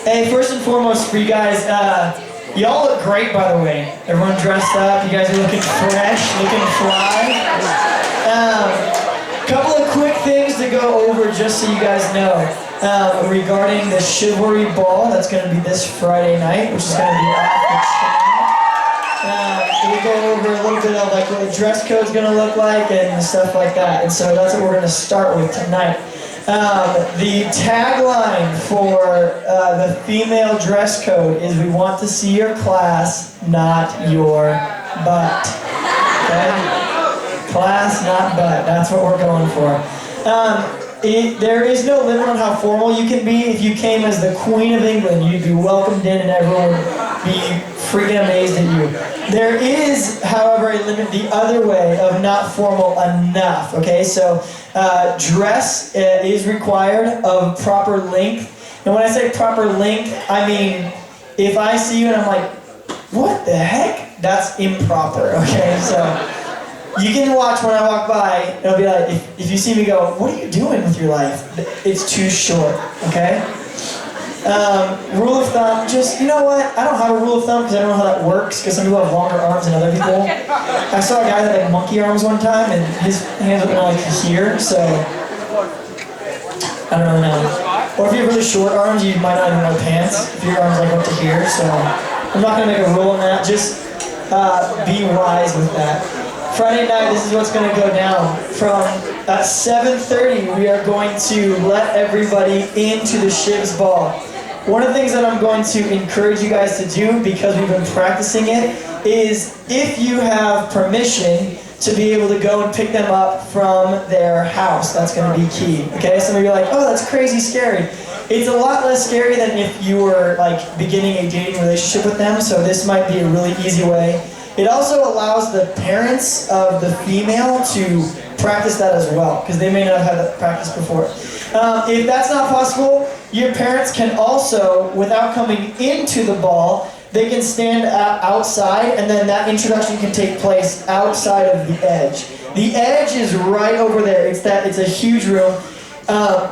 Hey, first and foremost for you guys, y'all look great, by the way. Everyone dressed up. You guys are looking fresh, looking fly. Couple of quick things to go over just so you guys know regarding the Chivalry Ball. That's going to be this Friday night, which is going to be off the chain. We'll go over a little bit of like what the dress code's going to look like and stuff like that. And so that's what we're going to start with tonight. The tagline for the female dress code is "We want to see your class, not your butt." Okay? Class, not butt. That's what we're going for. There is no limit on how formal you can be. If you came as the Queen of England, you'd be welcomed in and everyone would be freaking amazed at you. There is, however, a limit the other way of not formal enough, okay? So dress is required of proper length. And when I say proper length, I mean, if I see you and I'm like, what the heck? That's improper, okay? So you can watch when I walk by, it'll be like, if you see me go, what are you doing with your life? It's too short, okay? Rule of thumb, just, you know what? I don't have a rule of thumb because I don't know how that works, because some people have longer arms than other people. I saw a guy that had monkey arms one time, and his hands were like here, so I don't really know. Or if you have really short arms, you might not even wear pants, if your arms like up to here, so I'm not going to make a rule on that, just be wise with that. Friday night, this is what's going to go down. From 7:30, we are going to let everybody into the CHIVS Ball. One of the things that I'm going to encourage you guys to do, because we've been practicing it, is if you have permission to be able to go and pick them up from their house. That's going to be key. Okay, some of you are like, oh, that's crazy scary. It's a lot less scary than if you were like beginning a dating relationship with them, so this might be a really easy way. It also allows the parents of the female to practice that as well, because they may not have had that practice before. If that's not possible, your parents can also, without coming into the ball, they can stand outside, and then that introduction can take place outside of the edge. The edge is right over there. It's a huge room.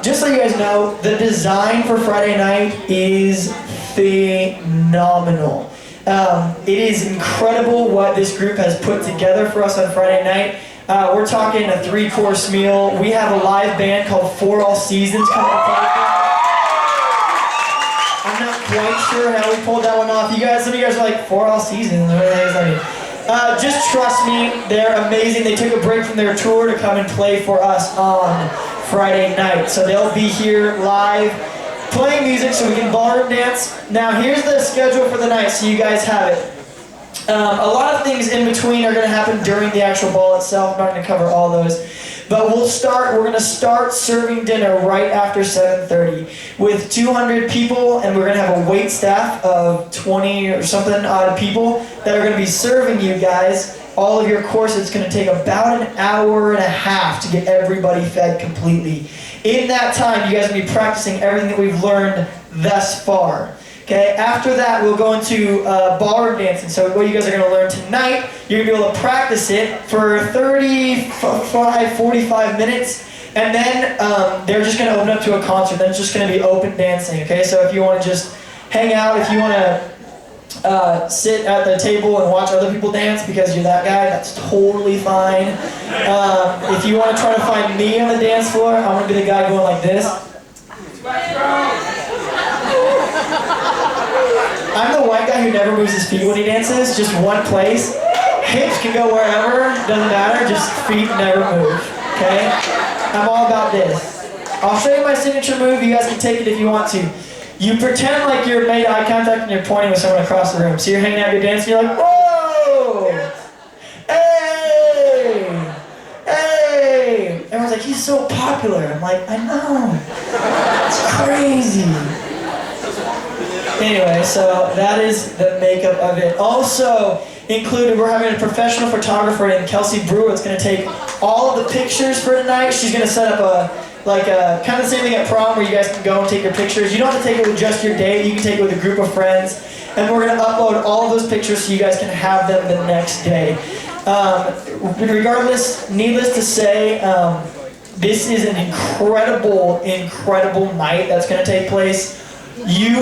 Just so you guys know, the design for Friday night is phenomenal. It is incredible what this group has put together for us on Friday night. We're talking a 3-course meal. We have a live band called For All Seasons coming to play. I'm not quite sure how we pulled that one off. Some of you guys are like, For All Seasons? What does that mean? Just trust me, they're amazing. They took a break from their tour to come and play for us on Friday night. So they'll be here live, playing music so we can ballroom dance. Now here's the schedule for the night so you guys have it. A lot of things in between are going to happen during the actual ball itself. I'm not going to cover all those. But we're going to start serving dinner right after 7:30 with 200 people, and we're going to have a wait staff of 20 or something odd people that are going to be serving you guys all of your courses. It's going to take about an hour and a half to get everybody fed completely. In that time, you guys will be practicing everything that we've learned thus far. Okay, after that, we'll go into ballroom dancing. So what you guys are going to learn tonight, you're going to be able to practice it for 45 minutes, and then they're just going to open up to a concert. Then it's just going to be open dancing. Okay, so if you want to just hang out, if you want to sit at the table and watch other people dance because you're that guy, that's totally fine. If you want to try to find me on the dance floor, I'm going to be the guy going like this. I'm the white guy who never moves his feet when he dances, just one place. Hips can go wherever, doesn't matter, just feet never move, okay? I'm all about this. I'll show you my signature move, you guys can take it if you want to. You pretend like you're made eye contact and you're pointing with someone across the room. So you're hanging out, you're dancing, you're like, whoa! Hey! Hey! Everyone's like, he's so popular. I'm like, I know. It's crazy. Anyway, so that is the makeup of it. Also included, we're having a professional photographer named Kelsey Brewer. It's going to take all of the pictures for tonight. She's going to set up a kind of the same thing at prom where you guys can go and take your pictures. You don't have to take it with just your date. You can take it with a group of friends. And we're going to upload all of those pictures so you guys can have them the next day. Regardless, needless to say, this is an incredible, incredible night that's going to take place. you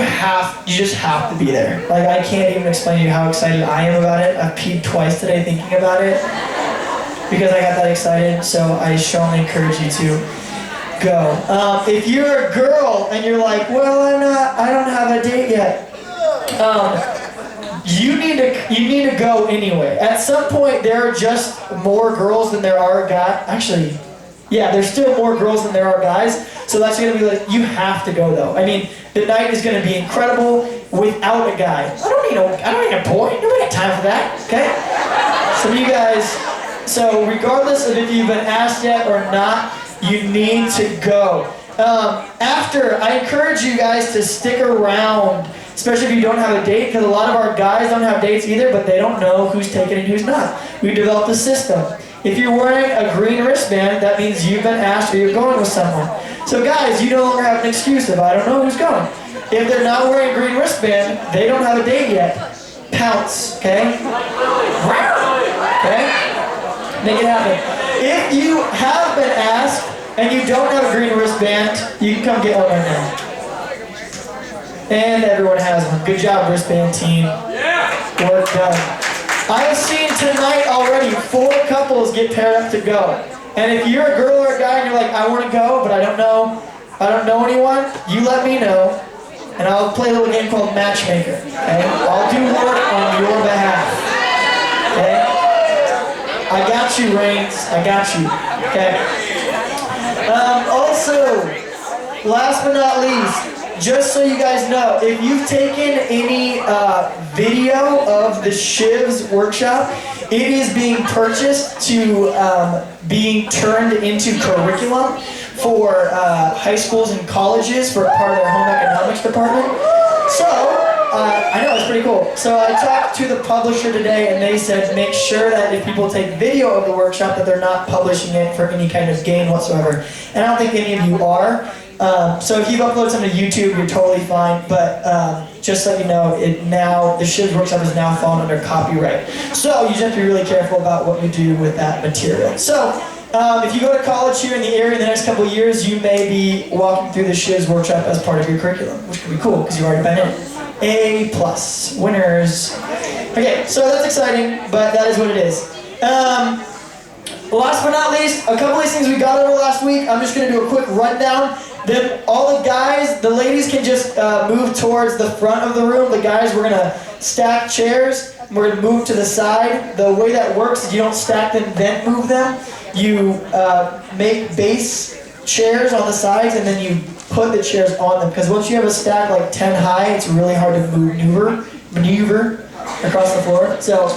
just have to be there. Like, I can't even explain to you how excited I am about it. I've peed twice today thinking about it because I got that excited, so I strongly encourage you to go. If you're a girl and you're like, well, I don't have a date yet, you need to go anyway. At some point, there are just more girls than there are guys. Actually, yeah, there's still more girls than there are guys. So that's gonna be like, you have to go though. I mean, the night is gonna be incredible without a guy. I don't need a boy. Nobody got time for that. Okay. So regardless of if you've been asked yet or not, you need to go. After, I encourage you guys to stick around, especially if you don't have a date, because a lot of our guys don't have dates either, but they don't know who's taking and who's not. We developed a system. If you're wearing a green wristband, that means you've been asked or you're going with someone. So guys, you no longer have an excuse of, I don't know who's going. If they're not wearing a green wristband, they don't have a date yet. Pounce, okay? Okay? Make it happen. If you have been asked and you don't have a green wristband, you can come get one right now. And everyone has one. Good job, wristband team. Work done. I have seen tonight already 4 couples get paired up to go. And if you're a girl or a guy and you're like, I want to go, but I don't know anyone, you let me know, and I'll play a little game called Matchmaker. Okay? I'll do work on your behalf. Okay? I got you, Reigns. I got you. Okay? Also, last but not least, just so you guys know, if you've taken any video of the CHIVS workshop, it is being purchased to being turned into curriculum for high schools and colleges for part of their home economics department. So, I know, it's pretty cool. So I talked to the publisher today and they said make sure that if people take video of the workshop that they're not publishing it for any kind of gain whatsoever. And I don't think any of you are. So if you've uploaded something to YouTube, you're totally fine, but just let you know, the CHIVS workshop is now fallen under copyright. So you just have to be really careful about what you do with that material. So if you go to college here in the area in the next couple of years, you may be walking through the CHIVS workshop as part of your curriculum, which could be cool because you've already been in it. A+, winners. Okay, so that's exciting, but that is what it is. Last but not least, a couple of these things we got over last week. I'm just going to do a quick rundown. Then all the guys, the ladies can just move towards the front of the room. The guys, we're going to stack chairs. We're going to move to the side. The way that works is you don't stack them, then move them. You make base chairs on the sides, and then you put the chairs on them. Because once you have a stack like 10 high, it's really hard to maneuver across the floor. So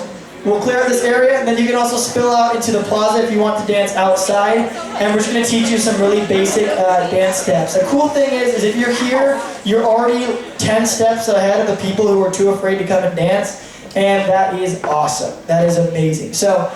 we'll clear out this area, and then you can also spill out into the plaza if you want to dance outside. And we're just going to teach you some really basic dance steps. The cool thing is if you're here, you're already 10 steps ahead of the people who are too afraid to come and dance. And that is awesome. That is amazing. So,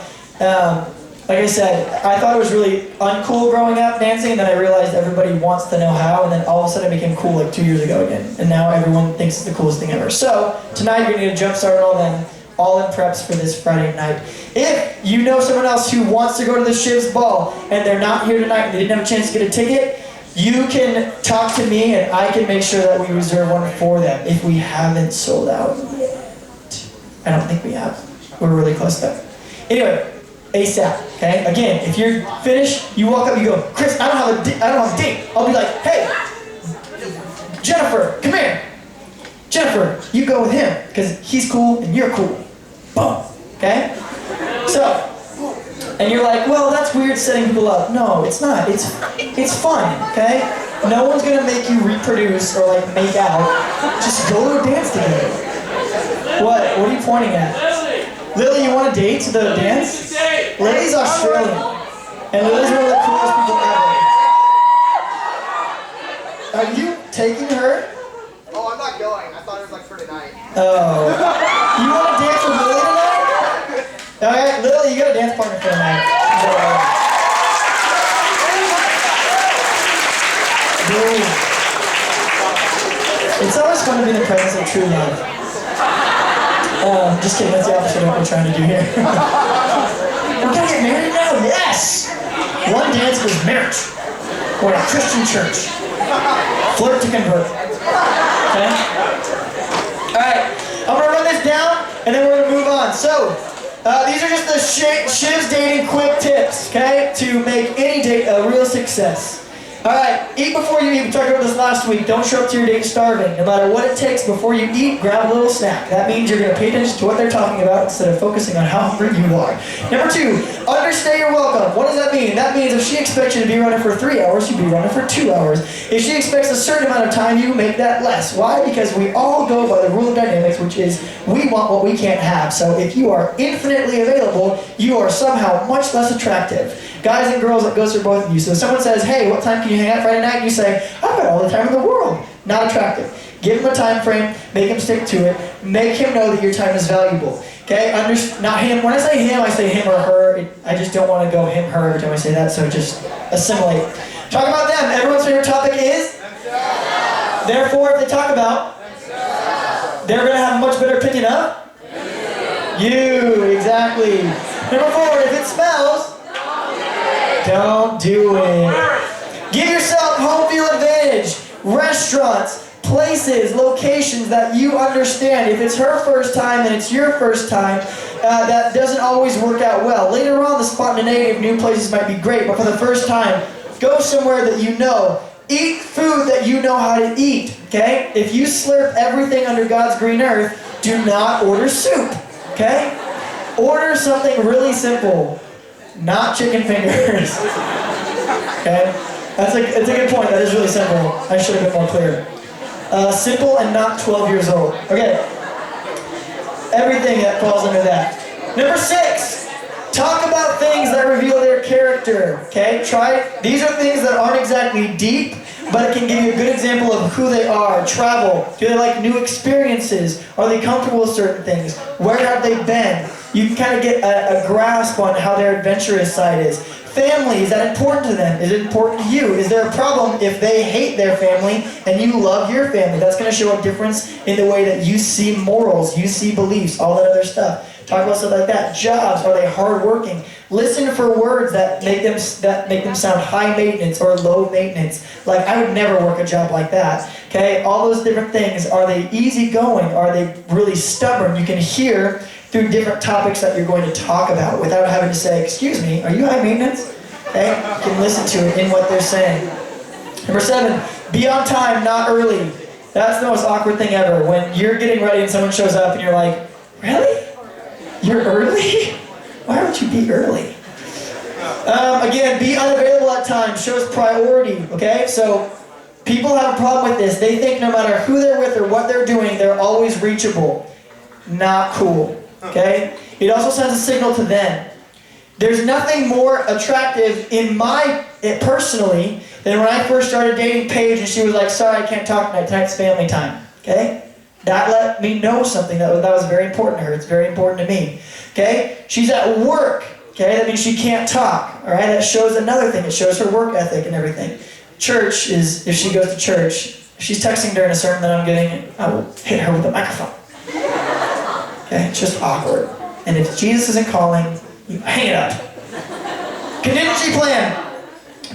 like I said, I thought it was really uncool growing up dancing, and then I realized everybody wants to know how, and then all of a sudden it became cool like 2 years ago again. And now everyone thinks it's the coolest thing ever. So, tonight you're going to get a jump start on all them. All in preps for this Friday night. If you know someone else who wants to go to the CHIVS ball and they're not here tonight and they didn't have a chance to get a ticket, you can talk to me and I can make sure that we reserve one for them if we haven't sold out yet. I don't think we have. We're really close to that. Anyway, ASAP, okay? Again, if you're finished, you walk up, you go, Chris, I don't have a date. I'll be like, hey, Jennifer, come here. Jennifer, you go with him, because he's cool and you're cool. Boom. Okay? So, and you're like, well, that's weird setting people up. No, it's not. It's fun, okay? No one's going to make you reproduce or like make out. Just go to a dance together. What are you pointing at? Lily, you want a date to the dance? Lily's Australian. And Lily's one of the coolest people ever. Are you taking her? Oh, I'm not going. I thought it was like for tonight. Oh. You want to dance with Lily tonight? Okay, Lily, you got a dance partner for tonight. Boom. It's always fun to be in the presence of true love. Just kidding, that's the opposite of what we're trying to do here. We're gonna get married now? Yes! One dance was marriage. We're at a Christian church. Flirt to convert. Okay? on. So, these are just the CHIVS dating quick tips, okay, to make any date a real success. All right, eat before you eat. We talked about this last week. Don't show up to your date starving. No matter what it takes, before you eat, grab a little snack. That means you're going to pay attention to what they're talking about instead of focusing on how hungry you are. Number 2, understay your welcome. What does that mean? That means if she expects you to be running for 3 hours, you be running for 2 hours. If she expects a certain amount of time, you make that less. Why? Because we all go by the rule of dynamics, which is we want what we can't have. So if you are infinitely available, you are somehow much less attractive. Guys and girls, it goes for both of you. So if someone says, hey, what time can you hang out Friday night? And you say, I've got all the time in the world. Not attractive. Give him a time frame, make him stick to it, make him know that your time is valuable. Okay? Not him. When I say him or her. I just don't want to go him, her every time I say that, so just assimilate. Talk about them. Everyone's favorite topic is? Themselves. Therefore, if they talk about? Themselves. They're going to have a much better opinion of? You. Exactly. Number 4, if it smells, don't do it. Give yourself home field advantage. Restaurants, places, locations that you understand. If it's her first time and it's your first time, that doesn't always work out well. Later on, the spontaneity of new places might be great, but for the first time, go somewhere that you know. Eat food that you know how to eat, okay? If you slurp everything under God's green earth, do not order soup, okay? Order something really simple. Not chicken fingers. Okay? It's a good point. That is really simple. I should have been more clear. Simple and not 12 years old. Okay. Everything that falls under that. Number 6. Talk about things that reveal their character. Okay? These are things that aren't exactly deep, but it can give you a good example of who they are. Travel. Do they like new experiences? Are they comfortable with certain things? Where have they been? You can kind of get a grasp on how their adventurous side is. Family, is that important to them? Is it important to you? Is there a problem if they hate their family and you love your family? That's going to show a difference in the way that you see morals, you see beliefs, all that other stuff. Talk about stuff like that. Jobs, are they hardworking? Listen for words that make them sound high maintenance or low maintenance. Like, I would never work a job like that. Okay? All those different things. Are they easygoing? Are they really stubborn? You can hear through different topics that you're going to talk about without having to say, excuse me, are you high maintenance? Okay? You can listen to it in what they're saying. Number 7, be on time, not early. That's the most awkward thing ever. When you're getting ready and someone shows up and you're like, really? You're early? Why would you be early? Again, be unavailable at times. Shows priority, okay? So people have a problem with this. They think no matter who they're with or what they're doing, they're always reachable. Not cool. Okay? It also sends a signal to them. There's nothing more attractive personally than when I first started dating Paige and she was like, sorry, I can't talk tonight. Tonight's family time. Okay? That let me know something that was very important to her. It's very important to me. Okay? She's at work. Okay? That means she can't talk. Alright? That shows another thing. It shows her work ethic and everything. Church is, if she goes to church, if she's texting during a sermon that I'm giving, I will hit her with a microphone. Okay, it's just awkward. And if Jesus isn't calling, you hang it up. Contingency plan.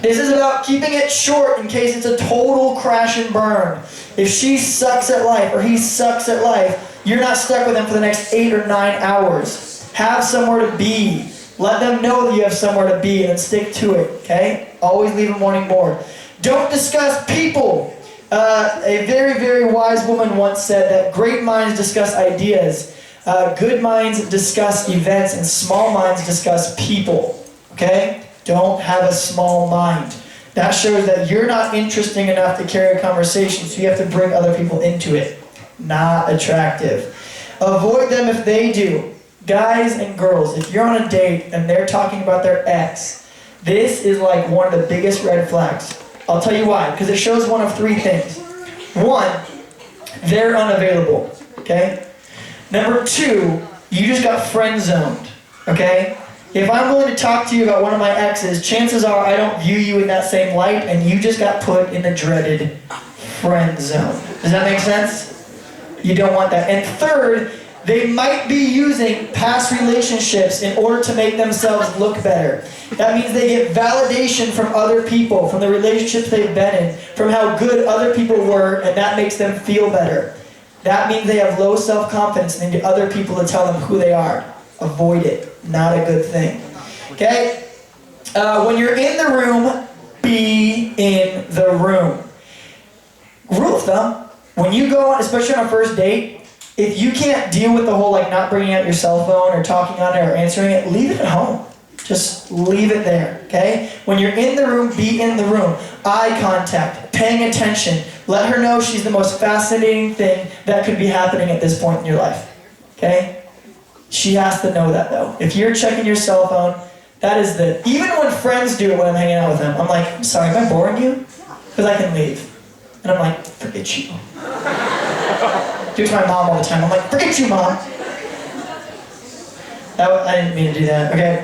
This is about keeping it short in case it's a total crash and burn. If she sucks at life or he sucks at life, you're not stuck with them for the next 8 or 9 hours. Have somewhere to be. Let them know that you have somewhere to be and then stick to it. Okay? Always leave them wanting more. Don't discuss people. A very, very wise woman once said that great minds discuss ideas. Good minds discuss events and small minds discuss people. Okay? Don't have a small mind. That shows that you're not interesting enough to carry a conversation, so you have to bring other people into it. Not attractive. Avoid them if they do. Guys and girls, if you're on a date and they're talking about their ex, this is like one of the biggest red flags. I'll tell you why. Because it shows one of 3 things. 1, they're unavailable. Okay? Number 2, you just got friend zoned, okay? If I'm willing to talk to you about one of my exes, chances are I don't view you in that same light and you just got put in the dreaded friend zone. Does that make sense? You don't want that. And 3rd, they might be using past relationships in order to make themselves look better. That means they get validation from other people, from the relationships they've been in, from how good other people were, and that makes them feel better. That means they have low self-confidence and they need other people to tell them who they are. Avoid it. Not a good thing. Okay? When you're in the room, be in the room. Rule of thumb, when you go on, especially on a first date, if you can't deal with the whole like not bringing out your cell phone or talking on it or answering it, leave it at home. Just leave it there, okay? When you're in the room, be in the room. Eye contact, paying attention. Let her know she's the most fascinating thing that could be happening at this point in your life, okay? She has to know that though. If you're checking your cell phone, that is even when friends do it when I'm hanging out with them, I'm like, I'm sorry, am I boring you? Because I can leave. And I'm like, forget you. Do it to my mom all the time. I'm like, forget you, Mom. I didn't mean to do that. Okay.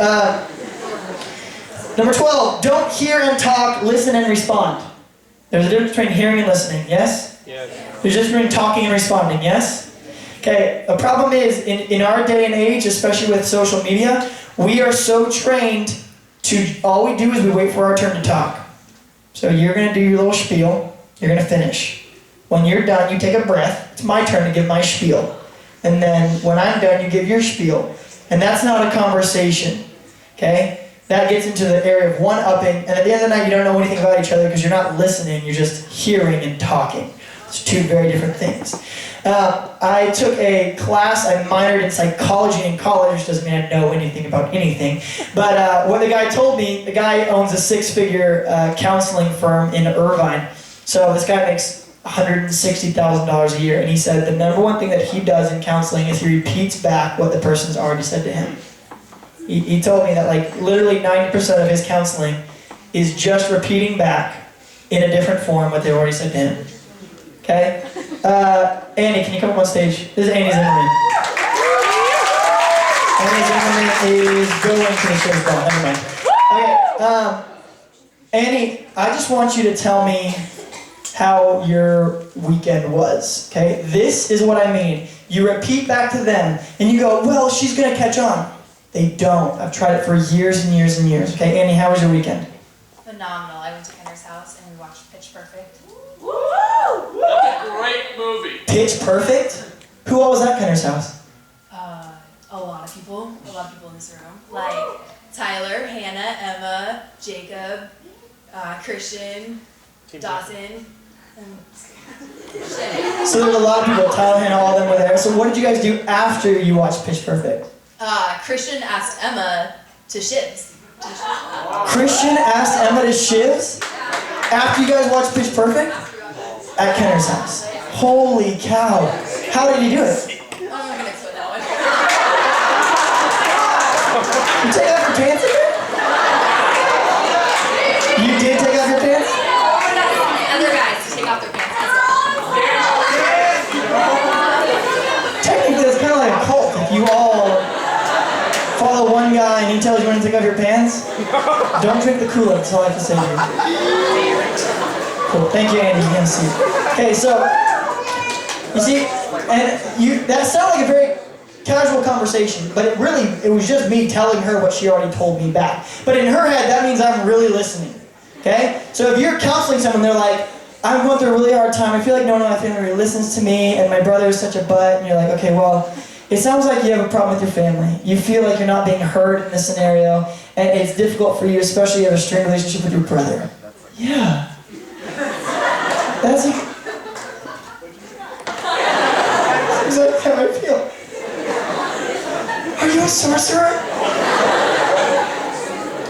Number 12, don't hear and talk, listen and respond. There's a difference between hearing and listening, yes? Yes. There's a difference between talking and responding, yes? Okay, the problem is, in our day and age, especially with social media, we are so trained to, all we do is we wait for our turn to talk. So you're going to do your little spiel, you're going to finish. When you're done, you take a breath. It's my turn to give my spiel. And then when I'm done, you give your spiel. And that's not a conversation, okay? That gets into the area of one-upping, and at the end of the night, you don't know anything about each other because you're not listening, you're just hearing and talking. It's two very different things. I took a class, I minored in psychology in college, which doesn't mean I know anything about anything, but what the guy told me, the guy owns a six-figure counseling firm in Irvine. So this guy makes $160,000 a year, and he said the number one thing that he does in counseling is he repeats back what the person's already said to him. He told me that like literally 90% of his counseling is just repeating back in a different form what they already said to him. Okay? Andy, can you come up on stage? This is Andy Zimmerman. Andy Zimmerman is going to the CHIVS ball. Never mind. Okay, Andy, I just want you to tell me how your weekend was, okay? This is what I mean. You repeat back to them, and you go, well, she's going to catch on. They don't. I've tried it for years and years and years. Okay, Annie, how was your weekend? Phenomenal. I went to Kenner's house and we watched Pitch Perfect. Woo! That's a great movie. Pitch Perfect? Who all was at Kenner's house? A lot of people. A lot of people in this room. Like Tyler, Hannah, Emma, Jacob, Christian, Dawson, and Shay. So there's a lot of people. Tyler, Hannah, all of them were there. So what did you guys do after you watched Pitch Perfect? Christian asked Emma to CHIVS. Christian asked Emma to CHIVS? After you guys watched Pitch Perfect? At Kenner's house. Holy cow. How did you do it? I'm not going to explain that one. You take off your pants again? You did take off your pants? Other guys to take off their pants. Technically, it's kind of like a cult. If you all follow one guy and he tells you when to take off your pants, don't drink the Kool-Aid. That's all I have to say to you. Cool. Thank you, Andy. You can see. Okay, so you see, and that sounded like a very casual conversation, but it was just me telling her what she already told me back. But in her head, that means I'm really listening. Okay? So if you're counseling someone, they're like, I'm going through a really hard time. I feel like no one in my family really listens to me, and my brother is such a butt. And you're like, okay, well, it sounds like you have a problem with your family. You feel like you're not being heard in this scenario, and it's difficult for you, especially if you have a strained relationship with your brother. Yeah. That's exactly how I feel. Are you a sorcerer?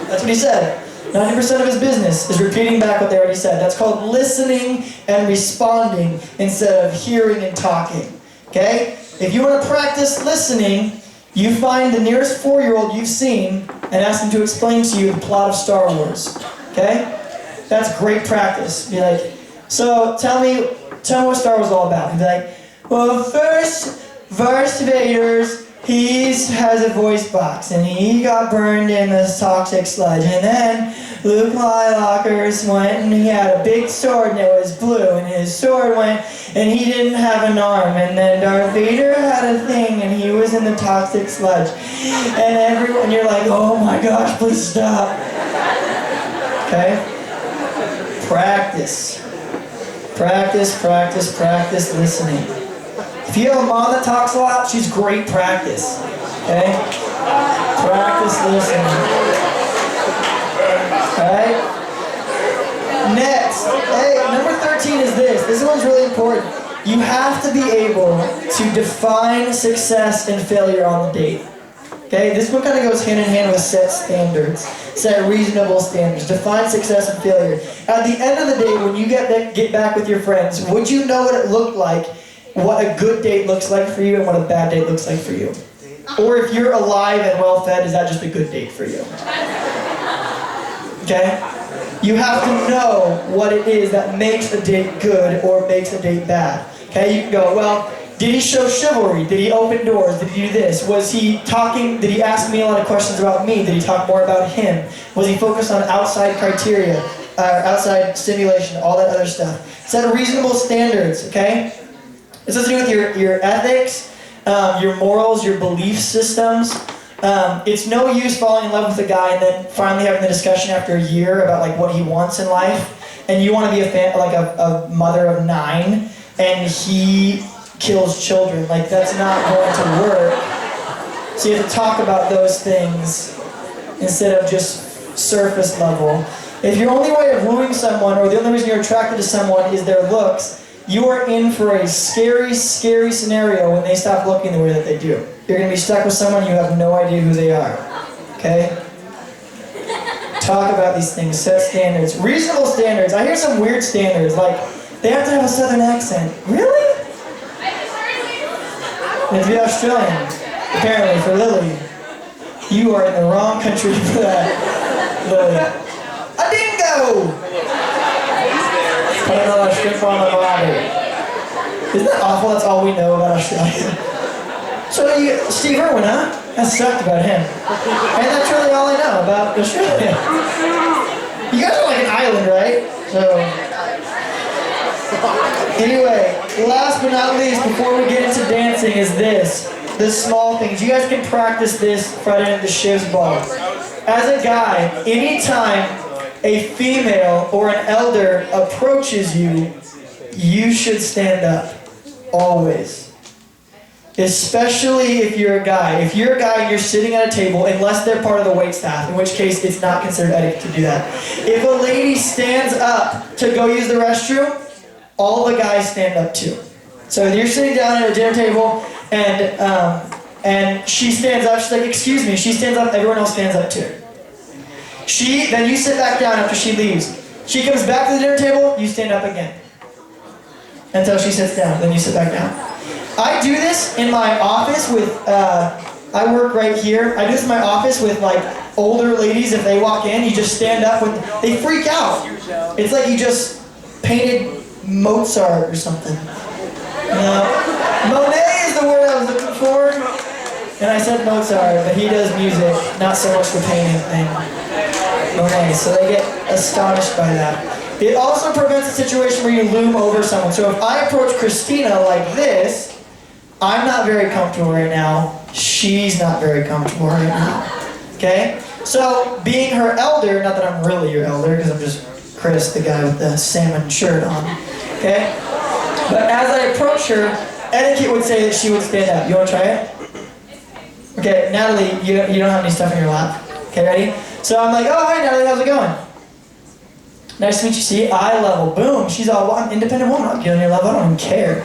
That's what he said. 90% of his business is repeating back what they already said. That's called listening and responding instead of hearing and talking. Okay? If you want to practice listening, you find the nearest 4-year-old you've seen and ask them to explain to you the plot of Star Wars. Okay? That's great practice. Be like, so tell me what Star Wars is all about. He'd be like, well, first Vader's he has a voice box, and he got burned in this toxic sludge, and then Luke Skywalker went and he had a big sword and it was blue, and his sword went and he didn't have an arm, and then Darth Vader had a thing and he was in the toxic sludge, and you're like, oh my gosh, please stop. Okay? Practice. Practice, practice, practice listening. If you have a mom that talks a lot, she's great practice. Okay? Practice listening. Alright? Next. Hey, number 13 is this. This one's really important. You have to be able to define success and failure on the date. Okay? This one kind of goes hand in hand with set standards. Set reasonable standards. Define success and failure. At the end of the day, when you get back with your friends, would you know what it looked like, what a good date looks like for you and what a bad date looks like for you? Or if you're alive and well-fed, is that just a good date for you? Okay? You have to know what it is that makes a date good or makes a date bad. Okay? You can go, well, did he show chivalry? Did he open doors? Did he do this? Was he talking, did he ask me a lot of questions about me? Did he talk more about him? Was he focused on outside criteria, outside stimulation, all that other stuff? Set reasonable standards, okay? This has to do with your ethics, your morals, your belief systems. It's no use falling in love with a guy and then finally having the discussion after a year about like what he wants in life, and you want to be a mother of 9, and he kills children. Like, that's not going to work. So you have to talk about those things instead of just surface level. If your only way of wooing someone, or the only reason you're attracted to someone, is their looks, you are in for a scary, scary scenario when they stop looking the way that they do. You're going to be stuck with someone you have no idea who they are. Okay? Talk about these things. Set standards. Reasonable standards. I hear some weird standards, like they have to have a southern accent. Really? They have to be Australian. Apparently, for Lily. You are in the wrong country for that, Lily. A dingo! Put another strip on the body. Isn't that awful? That's all we know about Australia. So, Steve Irwin, huh? That sucked about him. And that's really all I know about Australia. You guys are like an island, right? So, anyway, last but not least, before we get into dancing, is this. The small things. You guys can practice this Friday night at the CHIVS ball. As a guy, anytime a female or an elder approaches you, you should stand up. Always. Especially if you're a guy. If you're a guy and you're sitting at a table, unless they're part of the waitstaff, in which case it's not considered etiquette to do that. If a lady stands up to go use the restroom, all the guys stand up too. So you're sitting down at a dinner table and she stands up, she's like, excuse me, she stands up, everyone else stands up too. Then you sit back down after she leaves. She comes back to the dinner table, you stand up again. Until she sits down, then you sit back down. I do this in my office with, I work right here. I do this in my office with like older ladies. If they walk in, you just stand up when they freak out. It's like you just painted Mozart or something. Monet is the word I was looking for. And I said Mozart, but he does music, not so much the painting thing. Monet, so they get astonished by that. It also prevents a situation where you loom over someone. So if I approach Christina like this, I'm not very comfortable right now. She's not very comfortable right now. Okay? So, being her elder, not that I'm really your elder, because I'm just Chris, the guy with the salmon shirt on. Okay? But as I approach her, etiquette would say that she would stand up. You want to try it? Okay, Natalie, you don't have any stuff in your lap. Okay, ready? So I'm like, oh, hi Natalie, how's it going? Nice to meet you. See, eye level. Boom. She's all, well, I'm an independent woman. I'll get on your level. I don't even care.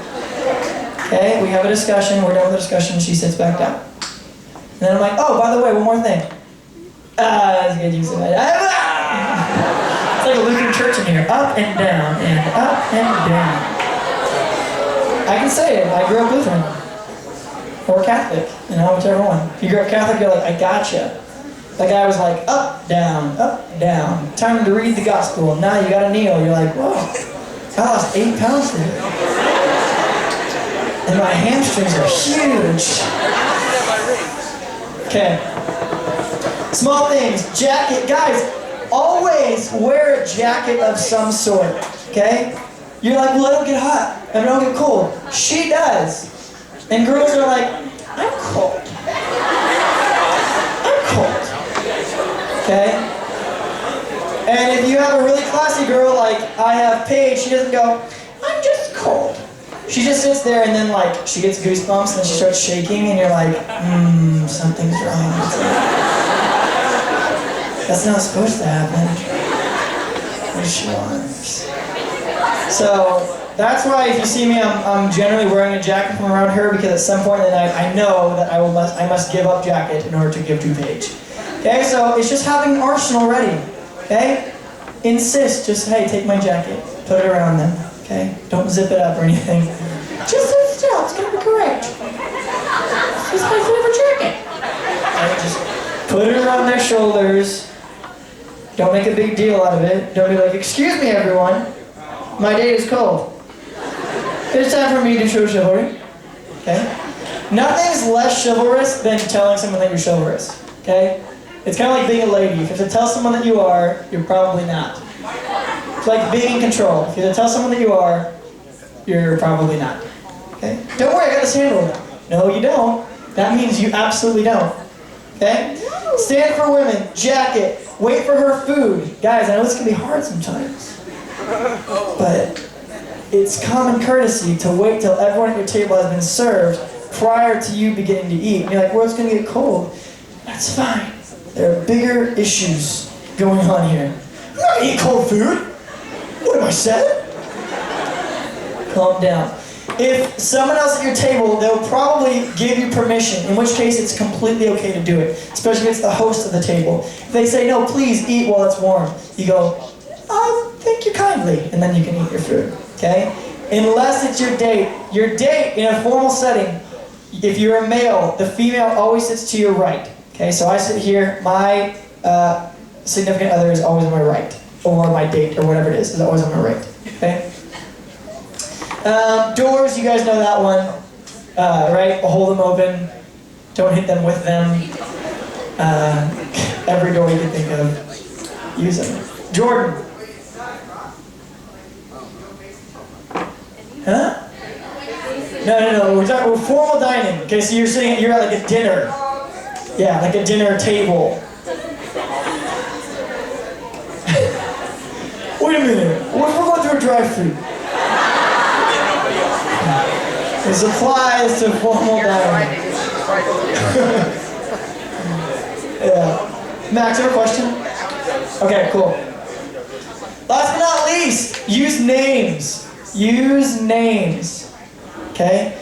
Okay, we have a discussion. We're done with the discussion. She sits back down. And then I'm like, oh, by the way, one more thing. That's good. You said that. It's like a Lutheran church in here. Up and down and up and down. I can say it. I grew up Lutheran. Or Catholic. You know, whichever one. If you grew up Catholic, you're like, I gotcha. That guy was like, up, down, time to read the gospel. Now you gotta kneel. You're like, whoa, I lost 8 pounds today. And my hamstrings are huge. Okay. Small things. Jacket. Guys, always wear a jacket of some sort. Okay? You're like, well, I don't get hot. I don't get cold. She does. And girls are like, I'm cold. I'm cold. Okay? And if you have a really classy girl like I have Paige, she doesn't go, I'm just cold. She just sits there and then like she gets goosebumps and then she starts shaking and you're like, something's wrong. That's not supposed to happen. What does she want? So that's why if you see me, I'm generally wearing a jacket from around her because at some point in the night I know that I must give up jacket in order to give to Paige. Okay, so it's just having an arsenal ready. Okay? Insist, just hey, take my jacket, put it around them. Okay? Don't zip it up or anything. Just sit still, it's gonna be correct. It's my favorite jacket. Okay, just put it around their shoulders. Don't make a big deal out of it. Don't be like, excuse me everyone, my date is cold. It's time for me to show chivalry. Okay? Nothing's less chivalrous than telling someone that you're chivalrous. Okay? It's kind of like being a lady. If you have to tell someone that you are, you're probably not. It's like being in control. If you have to tell someone that you are, you're probably not. Okay? Don't worry, I got this handled. No, you don't. That means you absolutely don't. Okay? Stand for women, jacket, wait for her food. Guys, I know this can be hard sometimes. But it's common courtesy to wait till everyone at your table has been served prior to you beginning to eat. And you're like, well, it's going to get cold. That's fine. There are bigger issues going on here. I'm not going to eat cold food. What am I said? Calm down. If someone else at your table, they'll probably give you permission, in which case it's completely okay to do it, especially if it's the host of the table. If they say, no, please eat while it's warm, you go, thank you kindly, and then you can eat your food, okay? Unless it's your date. Your date in a formal setting, if you're a male, the female always sits to your right, okay? So I sit here, my significant other is always on my right, or my date, or whatever it is always on my right, okay? Doors, you guys know that one, right? Hold them open. Don't hit them with them. Every door you can think of, use them. Jordan. Huh? No. We're talking about formal dining. Okay, so you're at like a dinner. Yeah, like a dinner table. Wait a minute. What if we're going through a drive-thru? This applies to formal dining. Yeah. Max, you have a question? Okay, cool. Last but not least, use names. Use names. Okay?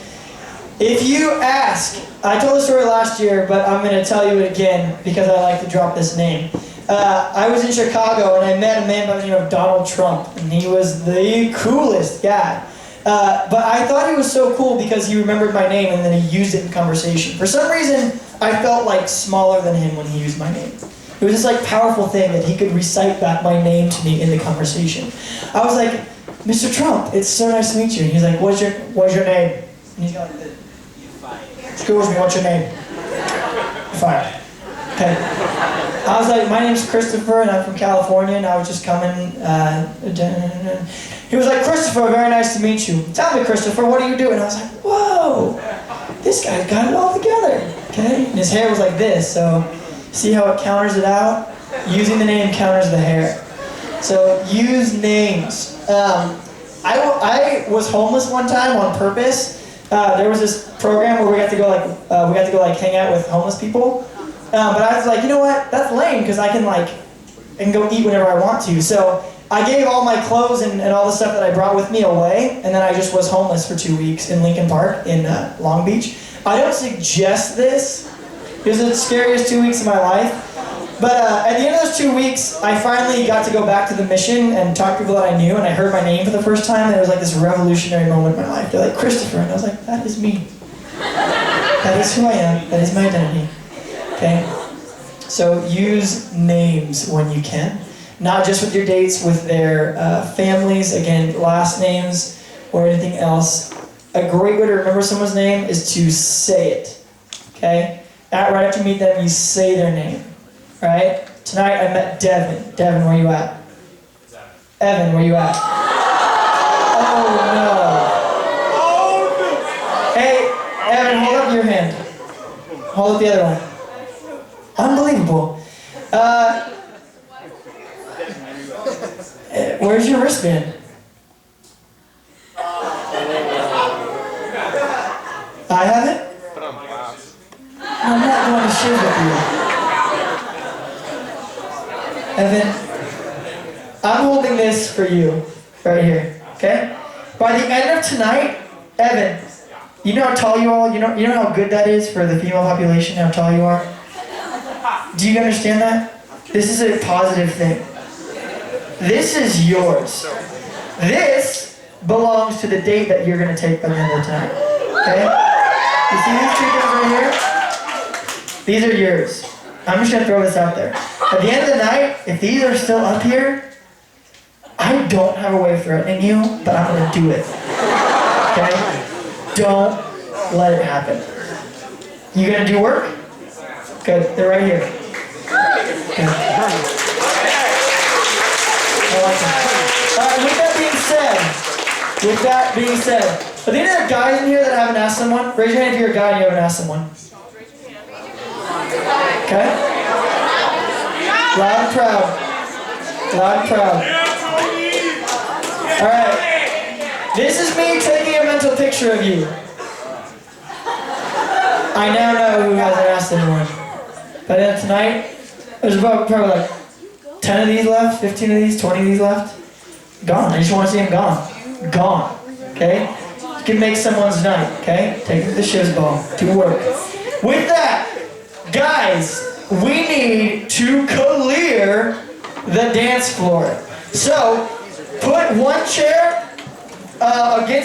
If you ask, I told the story last year, but I'm going to tell you it again because I like to drop this name. I was in Chicago and I met a man by the name of Donald Trump, and he was the coolest guy. But I thought he was so cool because he remembered my name and then he used it in conversation. For some reason, I felt like smaller than him when he used my name. It was this like powerful thing that he could recite back my name to me in the conversation. I was like, Mr. Trump, it's so nice to meet you. And he's like, what's your name? And he's got like the, excuse me, what's your name? You're fired. Okay. I was like, my name's Christopher and I'm from California and I was just coming. He was like, Christopher, very nice to meet you. Tell me, Christopher, what are you doing? I was like, whoa, this guy's got it all together. Okay? And his hair was like this, so see how it counters it out? Using the name counters the hair. So use names. I was homeless one time on purpose. There was this program where we got to go hang out with homeless people. But I was like, you know what? That's lame because I can go eat whenever I want to. So I gave all my clothes and all the stuff that I brought with me away, and then I just was homeless for 2 weeks in Lincoln Park in Long Beach. I don't suggest this. It was the scariest 2 weeks of my life. But at the end of those 2 weeks, I finally got to go back to the mission and talk to people that I knew, and I heard my name for the first time, and it was like this revolutionary moment in my life. They're like, Christopher, and I was like, that is me. That is who I am. That is my identity. Okay? So use names when you can. Not just with your dates, with their families, again, last names, or anything else. A great way to remember someone's name is to say it. Okay? Right after you meet them, you say their name. Right? Tonight I met Devin. Devin, where you at? Evan, where you at? Oh no. Hey, Evan, hold up your hand. Hold up the other one. Unbelievable. Where's your wristband? I haven't? I'm not going to shiv with you. Evan, I'm holding this for you, right here, okay? By the end of tonight, Evan, you know how tall you are? You know how good that is for the female population, how tall you are? Do you understand that? This is a positive thing. This is yours. This belongs to the date that you're going to take by the end of tonight, okay? You see these two things right here? These are yours. I'm just going to throw this out there. At the end of the night, if these are still up here, I don't have a way of threatening you, but I'm going to do it. Okay? Don't let it happen. You going to do work? Good. They're right here. Good. I like them. All right, with that being said, are there any guys in here that haven't asked someone? Raise your hand if you're a guy and you haven't asked someone. Okay? Loud and proud. Loud and proud. Alright. This is me taking a mental picture of you. I now know who hasn't asked anyone. By the end of tonight, there's probably like 10 of these left, 15 of these, 20 of these left. Gone. I just want to see them gone. Gone. Okay? You can make someone's night. Okay? Take them to the CHIVS ball. Do work. With that, guys, we need to clear the dance floor. So, put one chair against the